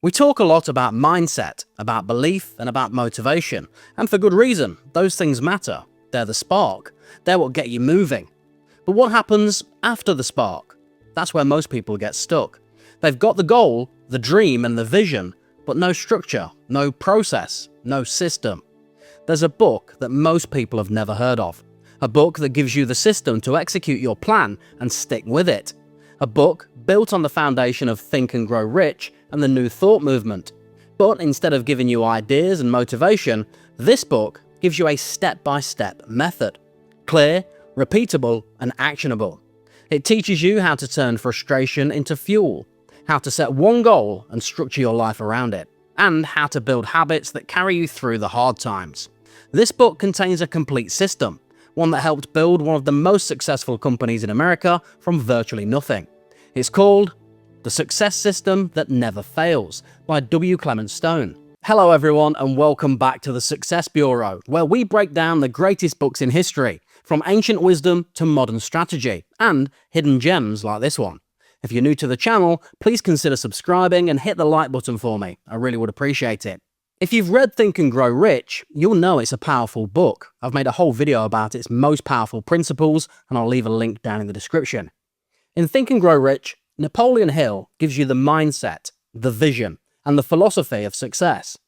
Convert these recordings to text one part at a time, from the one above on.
We talk a lot about mindset, about belief, and about motivation. And for good reason. Those things matter. They're the spark. They're what get you moving. But what happens after the spark? That's where most people get stuck. They've got the goal, the dream, and the vision, but no structure, no process, no system. There's a book that most people have never heard of. A book that gives you the system to execute your plan and stick with it. A book built on the foundation of Think and Grow Rich and the New Thought movement. But instead of giving you ideas and motivation, this book gives you a step-by-step method. Clear, repeatable, and actionable. It teaches you how to turn frustration into fuel, how to set one goal and structure your life around it, and how to build habits that carry you through the hard times. This book contains a complete system, one that helped build one of the most successful companies in America from virtually nothing. It's called The Success System That Never Fails by W Clement Stone. Hello everyone and welcome back to the Success Bureau, where we break down the greatest books in history, from ancient wisdom to modern strategy, and hidden gems like this one. If you're new to the channel, please consider subscribing and hit the like button for me. I really would appreciate it. If you've read Think and Grow Rich, you'll know it's a powerful book. I've made a whole video about its most powerful principles, and I'll leave a link down in the description. In Think and Grow Rich, Napoleon Hill gives you the mindset, the vision, and the philosophy of success.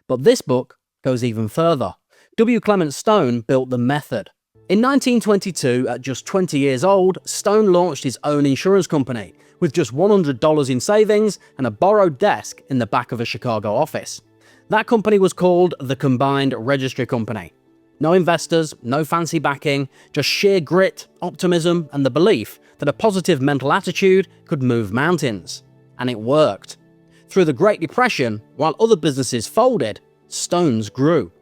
But this book goes even further. W Clement Stone built the method. In 1922, at just 20 years old, Stone launched his own insurance company, with just $100 in savings and a borrowed desk in the back of a Chicago office. That company was called the Combined Registry Company. No investors, no fancy backing, just sheer grit, optimism, and the belief that a positive mental attitude could move mountains. And it worked. Through the Great Depression, while other businesses folded, Stone's grew.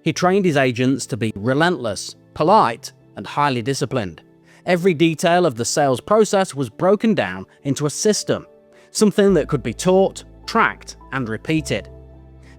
He trained his agents to be relentless, polite, and highly disciplined. Every detail of the sales process was broken down into a system, something that could be taught, tracked, and repeated.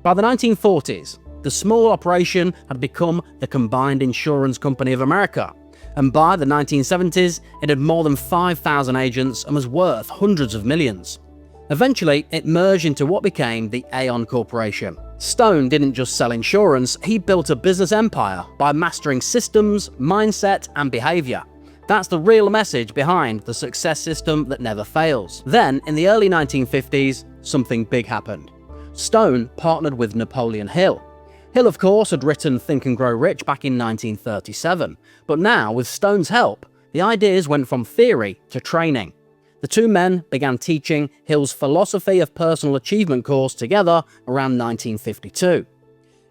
By the 1940s, the small operation had become the Combined Insurance Company of America, and by the 1970s, it had more than 5,000 agents and was worth hundreds of millions. Eventually, it merged into what became the Aon Corporation. Stone didn't just sell insurance, he built a business empire by mastering systems, mindset, and behavior. That's the real message behind the success system that never fails. Then, in the early 1950s, something big happened. Stone partnered with Napoleon Hill. Hill, of course, had written Think and Grow Rich back in 1937, but now, with Stone's help, the ideas went from theory to training. The two men began teaching Hill's Philosophy of Personal Achievement course together around 1952.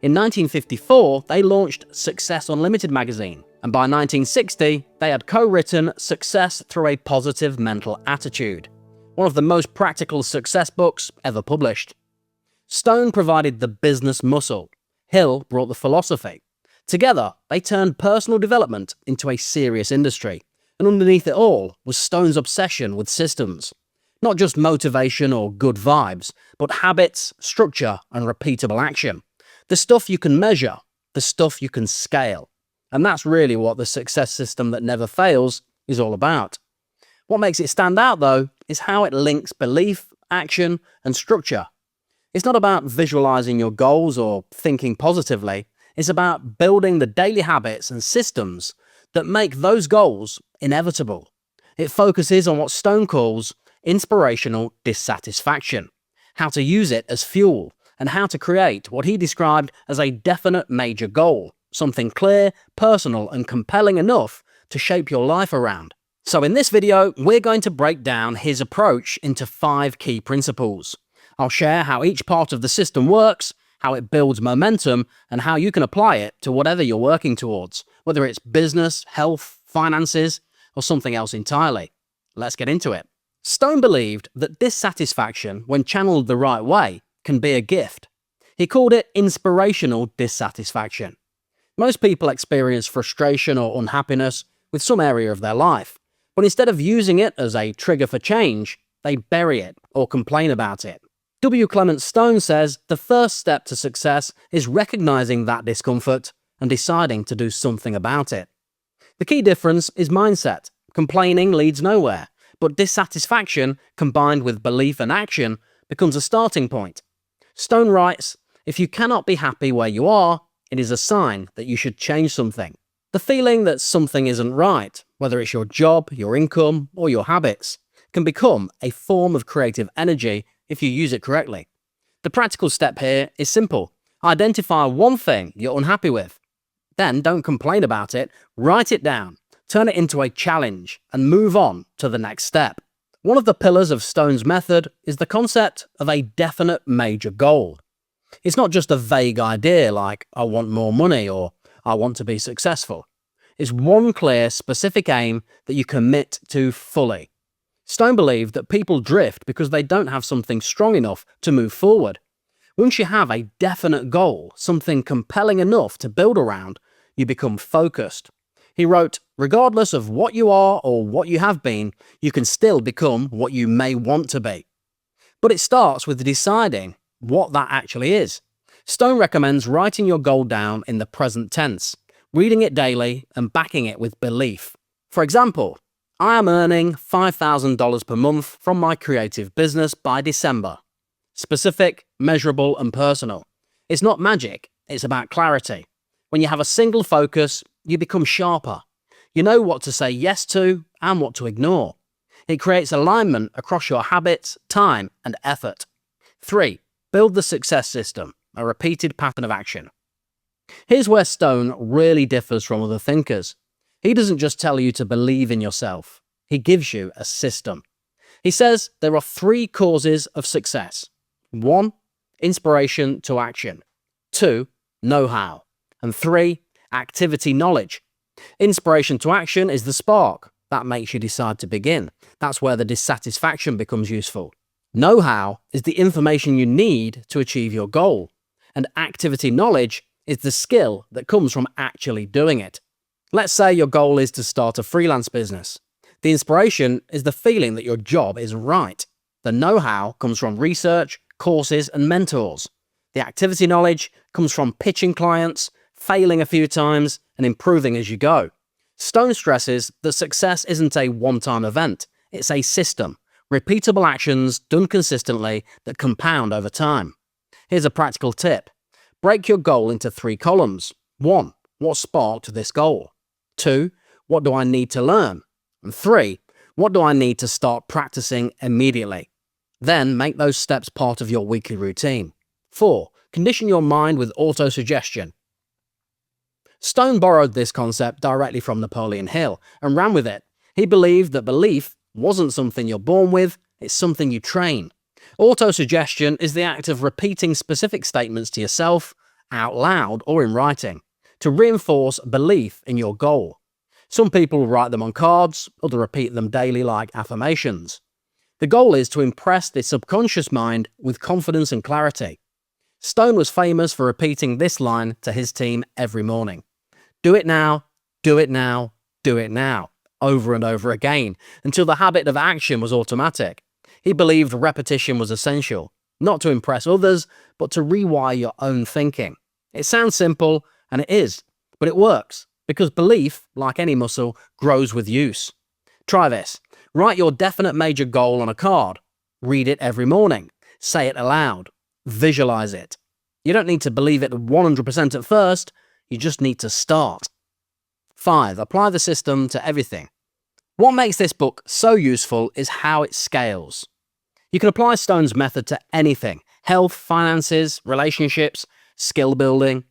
In 1954, they launched Success Unlimited magazine, and by 1960, they had co-written Success Through a Positive Mental Attitude, one of the most practical success books ever published. Stone provided the business muscle. Hill brought the philosophy. Together, they turned personal development into a serious industry. And underneath it all was Stone's obsession with systems. Not just motivation or good vibes, but habits, structure, and repeatable action. The stuff you can measure, the stuff you can scale. And that's really what the success system that never fails is all about. What makes it stand out, though, is how it links belief, action, and structure. It's not about visualizing your goals or thinking positively. It's about building the daily habits and systems that make those goals inevitable. It focuses on what Stone calls inspirational dissatisfaction, how to use it as fuel, and how to create what he described as a definite major goal, something clear, personal, and compelling enough to shape your life around. So in this video, we're going to break down his approach into 5 key principles. I'll share how each part of the system works, how it builds momentum, and how you can apply it to whatever you're working towards, whether it's business, health, finances, or something else entirely. Let's get into it. Stone believed that dissatisfaction, when channeled the right way, can be a gift. He called it inspirational dissatisfaction. Most people experience frustration or unhappiness with some area of their life, but instead of using it as a trigger for change, they bury it or complain about it. W Clement Stone says the first step to success is recognizing that discomfort and deciding to do something about it. The key difference is mindset. Complaining leads nowhere, but dissatisfaction, combined with belief and action, becomes a starting point. Stone writes, "If you cannot be happy where you are, it is a sign that you should change something." The feeling that something isn't right, whether it's your job, your income, or your habits, can become a form of creative energy if you use it correctly. The practical step here is simple. Identify one thing you're unhappy with. Then don't complain about it, write it down, turn it into a challenge, and move on to the next step. One of the pillars of Stone's method is the concept of a definite major goal. It's not just a vague idea like, "I want more money" or "I want to be successful." It's one clear, specific aim that you commit to fully. Stone believed that people drift because they don't have something strong enough to move forward. Once you have a definite goal, something compelling enough to build around, you become focused. He wrote, "Regardless of what you are or what you have been, you can still become what you may want to be." But it starts with deciding what that actually is. Stone recommends writing your goal down in the present tense, reading it daily and backing it with belief. For example, "I am earning $5,000 per month from my creative business by December." Specific, measurable, and personal. It's not magic, it's about clarity. When you have a single focus, you become sharper. You know what to say yes to and what to ignore. It creates alignment across your habits, time, and effort. 3. Build the success system, a repeated pattern of action. Here's where Stone really differs from other thinkers. He doesn't just tell you to believe in yourself. He gives you a system. He says there are 3 causes of success. 1. Inspiration to action. 2. Know-how. And 3. Activity knowledge. Inspiration to action is the spark. That makes you decide to begin. That's where the dissatisfaction becomes useful. Know-how is the information you need to achieve your goal. And activity knowledge is the skill that comes from actually doing it. Let's say your goal is to start a freelance business. The inspiration is the feeling that your job is right. The know-how comes from research, courses, and mentors. The activity knowledge comes from pitching clients, failing a few times, and improving as you go. Stone stresses that success isn't a one-time event. It's a system. Repeatable actions done consistently that compound over time. Here's a practical tip. Break your goal into 3 columns. 1. What sparked this goal? 2. What do I need to learn? And 3. What do I need to start practicing immediately? Then make those steps part of your weekly routine. 4. Condition your mind with autosuggestion. Stone borrowed this concept directly from Napoleon Hill and ran with it. He believed that belief wasn't something you're born with, it's something you train. Autosuggestion is the act of repeating specific statements to yourself, out loud or in writing, to reinforce belief in your goal. Some people write them on cards, others repeat them daily like affirmations. The goal is to impress the subconscious mind with confidence and clarity. Stone was famous for repeating this line to his team every morning. Do it now, do it now, do it now, over and over again, until the habit of action was automatic. He believed repetition was essential, not to impress others, but to rewire your own thinking. It sounds simple, and it is, but it works, because belief, like any muscle, grows with use. Try this. Write your definite major goal on a card. Read it every morning. Say it aloud. Visualize it. You don't need to believe it 100% at first, you just need to start. 5. Apply the system to everything. What makes this book so useful is how it scales. You can apply Stone's method to anything: health, finances, relationships, skill building.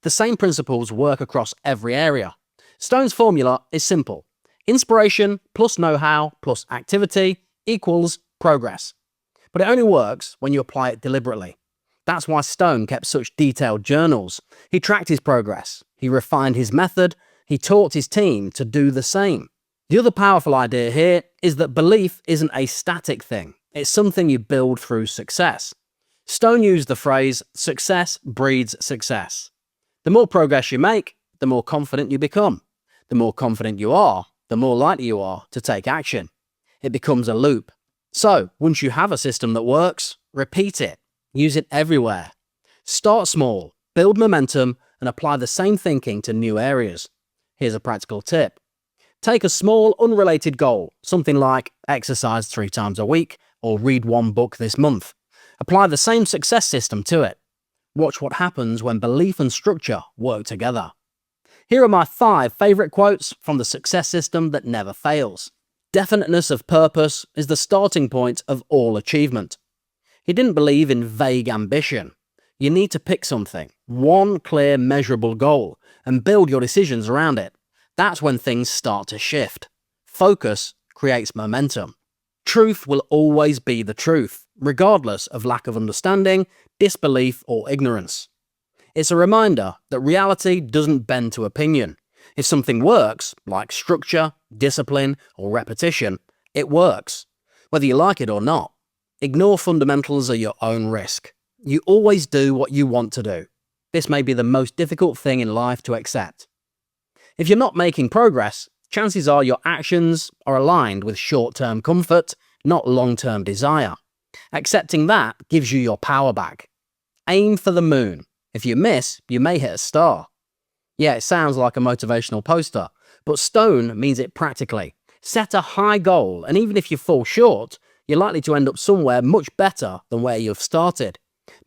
The same principles work across every area. Stone's formula is simple. Inspiration plus know-how plus activity equals progress. But it only works when you apply it deliberately. That's why Stone kept such detailed journals. He tracked his progress. He refined his method. He taught his team to do the same. The other powerful idea here is that belief isn't a static thing. It's something you build through success. Stone used the phrase, "success breeds success." The more progress you make, the more confident you become. The more confident you are, the more likely you are to take action. It becomes a loop. So, once you have a system that works, repeat it. Use it everywhere. Start small, build momentum, and apply the same thinking to new areas. Here's a practical tip. Take a small, unrelated goal, something like exercise 3 times a week or read 1 book this month. Apply the same success system to it. Watch what happens when belief and structure work together. Here are my 5 favourite quotes from the success system that never fails. Definiteness of purpose is the starting point of all achievement. He didn't believe in vague ambition. You need to pick something, one clear, measurable goal, and build your decisions around it. That's when things start to shift. Focus creates momentum. Truth will always be the truth, regardless of lack of understanding, disbelief, or ignorance. It's a reminder that reality doesn't bend to opinion. If something works, like structure, discipline, or repetition, it works, whether you like it or not. Ignore fundamentals at your own risk. You always do what you want to do. This may be the most difficult thing in life to accept. If you're not making progress, chances are your actions are aligned with short-term comfort, not long-term desire. Accepting that gives you your power back. Aim for the moon. If you miss, you may hit a star. Yeah, it sounds like a motivational poster, but Stone means it practically. Set a high goal, and even if you fall short, you're likely to end up somewhere much better than where you've started.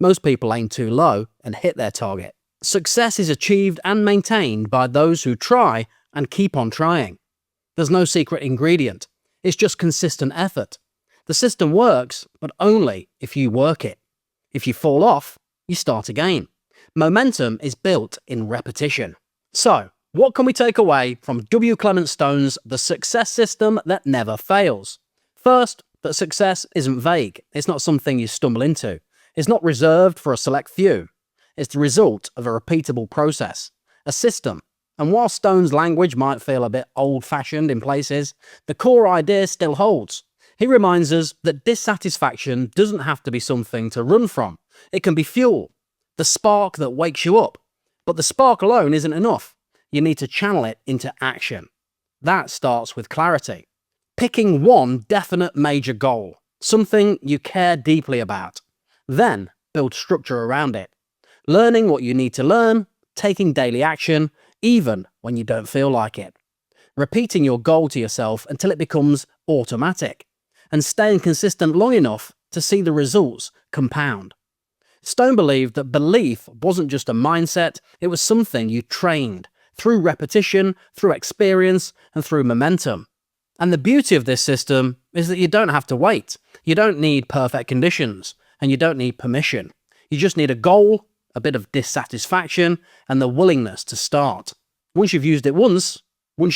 Most people aim too low and hit their target. Success is achieved and maintained by those who try and keep on trying. There's no secret ingredient. It's just consistent effort. The system works, but only if you work it. If you fall off, you start again. Momentum is built in repetition. So, what can we take away from W Clement Stone's The Success System That Never Fails? First, that success isn't vague. It's not something you stumble into. It's not reserved for a select few. It's the result of a repeatable process, a system. And while Stone's language might feel a bit old-fashioned in places, the core idea still holds. He reminds us that dissatisfaction doesn't have to be something to run from. It can be fuel, the spark that wakes you up. But the spark alone isn't enough. You need to channel it into action. That starts with clarity. Picking one definite major goal, something you care deeply about. Then build structure around it. Learning what you need to learn, taking daily action, even when you don't feel like it. Repeating your goal to yourself until it becomes automatic. And staying consistent long enough to see the results compound. Stone believed that belief wasn't just a mindset, it was something you trained through repetition, through experience, and through momentum. And the beauty of this system is that you don't have to wait. You don't need perfect conditions, and you don't need permission. You just need a goal, a bit of dissatisfaction, and the willingness to start. Once you've used it once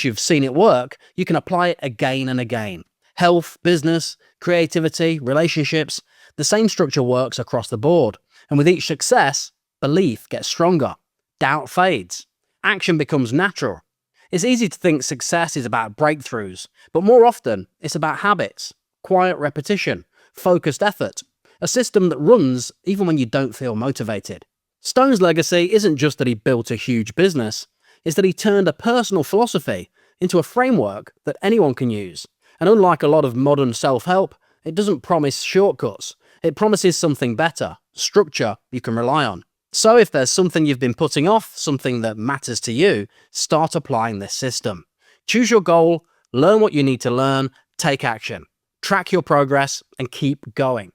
you've seen it work, you can apply it again and again. Health, business, creativity, relationships, the same structure works across the board. And with each success, belief gets stronger, doubt fades, action becomes natural. It's easy to think success is about breakthroughs, but more often it's about habits, quiet repetition, focused effort, a system that runs even when you don't feel motivated. Stone's legacy isn't just that he built a huge business, it's that he turned a personal philosophy into a framework that anyone can use. And unlike a lot of modern self-help, it doesn't promise shortcuts. It promises something better, structure you can rely on. So if there's something you've been putting off, something that matters to you, start applying this system. Choose your goal, learn what you need to learn, take action, track your progress, and keep going.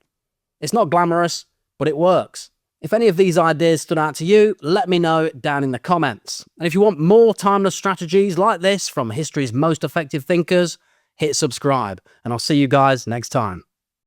It's not glamorous, but it works. If any of these ideas stood out to you, let me know down in the comments. And if you want more timeless strategies like this from history's most effective thinkers, hit subscribe, and I'll see you guys next time.